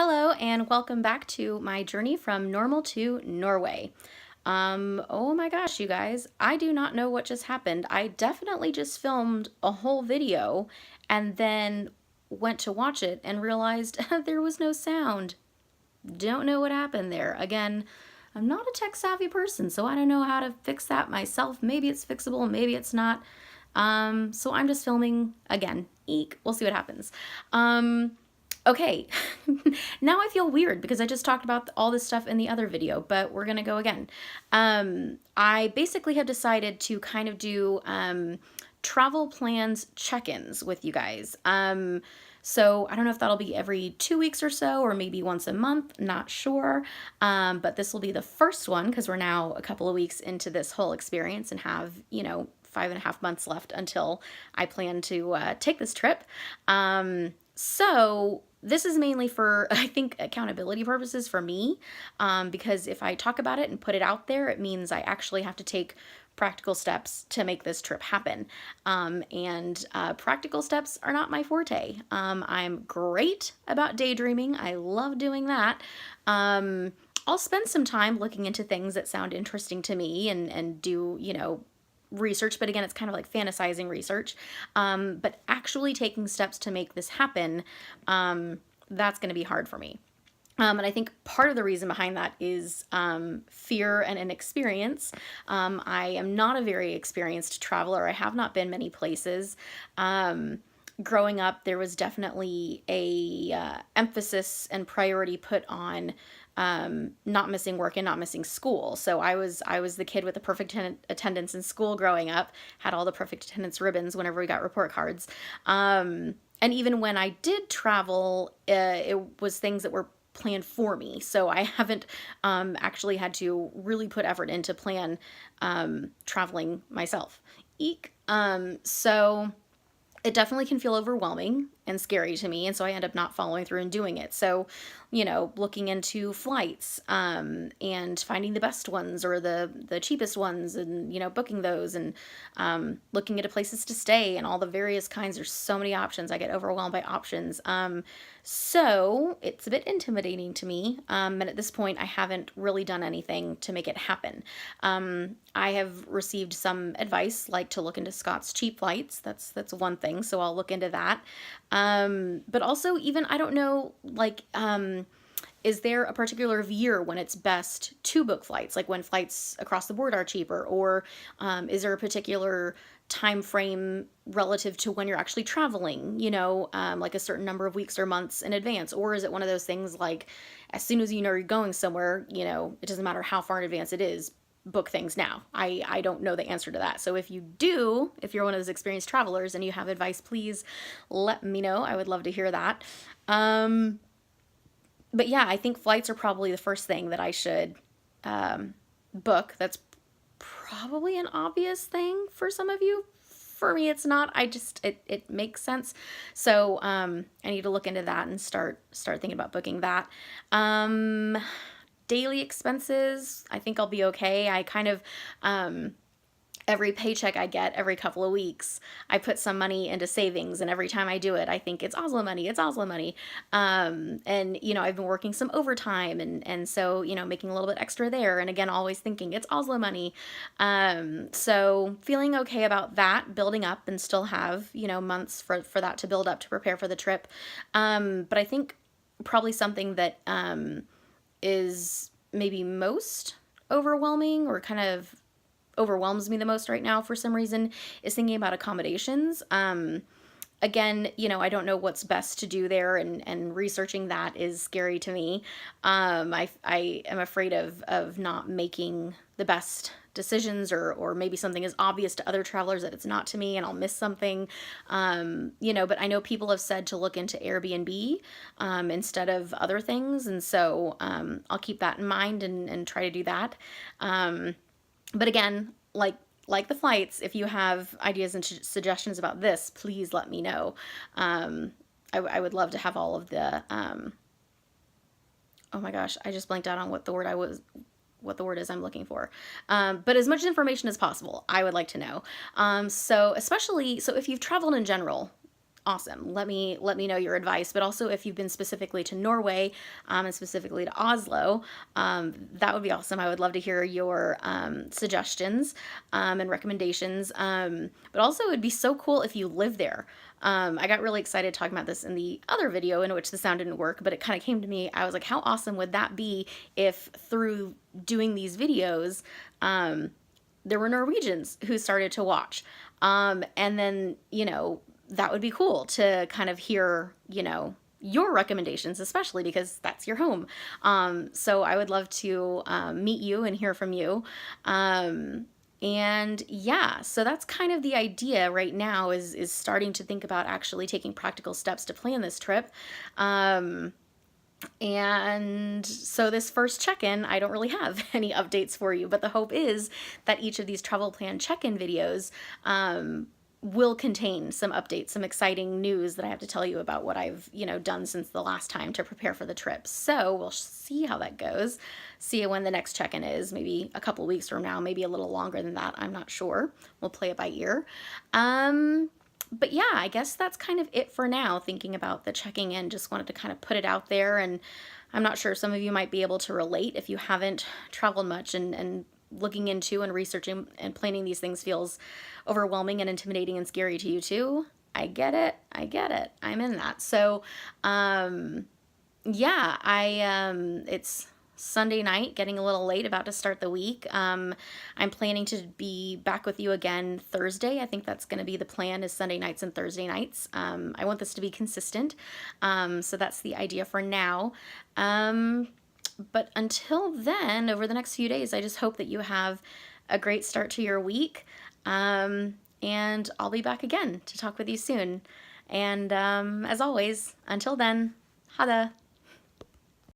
Hello and welcome back to my journey from normal to Norway. Oh my gosh, you guys, I do not know what just happened. I definitely just filmed a whole video and then went to watch it and realized there was no sound. Don't know what happened there. Again, I'm not a tech savvy person, so I don't know how to fix that myself. Maybe it's fixable, maybe it's not. So I'm just filming again. Eek. We'll see what happens. Okay, now I feel weird because I just talked about all this stuff in the other video, but we're gonna go again. I basically have decided to kind of do travel plans check-ins with you guys. So I don't know if that'll be every 2 weeks or so, or maybe once a month, not sure. But this will be the first one because we're now a couple of weeks into this whole experience and have, 5.5 months left until I plan to take this trip. So this is mainly for, I think, accountability purposes for me, because if I talk about it and put it out there, it means I actually have to take practical steps to make this trip happen. And practical steps are not my forte. I'm great about daydreaming. I love doing that. I'll spend some time looking into things that sound interesting to me and do, research, but again, it's kind of like fantasizing research. But actually taking steps to make this happen, that's going to be hard for me. And I think part of the reason behind that is fear and inexperience. I am not a very experienced traveler. I have not been many places. Growing up, there was definitely a emphasis and priority put on not missing work and not missing school. So I was the kid with the perfect attendance in school growing up, had all the perfect attendance ribbons whenever we got report cards. And even when I did travel, it was things that were planned for me. So I haven't actually had to really put effort into plan traveling myself. Eek. So it definitely can feel overwhelming and scary to me, and so I end up not following through and doing it. So, looking into flights and finding the best ones or the cheapest ones, and booking those, and looking into places to stay and all the various kinds. There's so many options. I get overwhelmed by options. So it's a bit intimidating to me. And at this point, I haven't really done anything to make it happen. I have received some advice, like to look into Scott's cheap flights. That's one thing. So I'll look into that. But also, even, I don't know, like, is there a particular year when it's best to book flights, like when flights across the board are cheaper, or is there a particular time frame relative to when you're actually traveling, like a certain number of weeks or months in advance? Or is it one of those things like, as soon as you're going somewhere, it doesn't matter how far in advance it is, book things now? I don't know the answer to that. So if you're one of those experienced travelers and you have advice, please let me know. I would love to hear that. But yeah, I think flights are probably the first thing that I should book. That's probably an obvious thing for some of you. For me, it's not. It makes sense. So I need to look into that and start thinking about booking that. Daily expenses, I think I'll be okay. I kind of, every paycheck I get every couple of weeks, I put some money into savings, and every time I do it, I think it's Oslo money, it's Oslo money. And, I've been working some overtime, and so, making a little bit extra there. And again, always thinking it's Oslo money. So feeling okay about that, building up, and still have, months for that to build up to prepare for the trip. But I think probably something that, is maybe most overwhelming, or kind of overwhelms me the most right now for some reason, is thinking about accommodations. Again, I don't know what's best to do there, and researching that is scary to me. I am afraid of not making the best decisions, or maybe something is obvious to other travelers that it's not to me, and I'll miss something. But I know people have said to look into Airbnb instead of other things, and so I'll keep that in mind and try to do that. But again, like the flights, if you have ideas and suggestions about this, please let me know. I would love to have all of the, oh my gosh, I just blanked out on what the word is I'm looking for. But as much information as possible, I would like to know. So if you've traveled in general, awesome. Let me know your advice. But also, if you've been specifically to Norway, and specifically to Oslo, that would be awesome. I would love to hear your suggestions and recommendations. But also, it would be so cool if you live there. I got really excited talking about this in the other video in which the sound didn't work, but it kind of came to me. I was like, how awesome would that be if through doing these videos, there were Norwegians who started to watch. And then, that would be cool to kind of hear, your recommendations, especially because that's your home. So I would love to meet you and hear from you. And yeah, so that's kind of the idea right now, is starting to think about actually taking practical steps to plan this trip. And so this first check-in, I don't really have any updates for you, but the hope is that each of these travel plan check-in videos will contain some updates, some exciting news that I have to tell you about what I've, done since the last time to prepare for the trip. So we'll see how that goes. See when the next check-in is, maybe a couple weeks from now, maybe a little longer than that. I'm not sure. We'll play it by ear. But yeah, I guess that's kind of it for now, thinking about the checking in. Just wanted to kind of put it out there, and I'm not sure, some of you might be able to relate if you haven't traveled much, and looking into and researching and planning these things feels overwhelming and intimidating and scary to you too. I get it. I'm in that. So, yeah, it's Sunday night, getting a little late, about to start the week. I'm planning to be back with you again Thursday. I think that's going to be the plan, is Sunday nights and Thursday nights. I want this to be consistent. So that's the idea for now. But until then, over the next few days, I just hope that you have a great start to your week. And I'll be back again to talk with you soon. And as always, until then, ha det!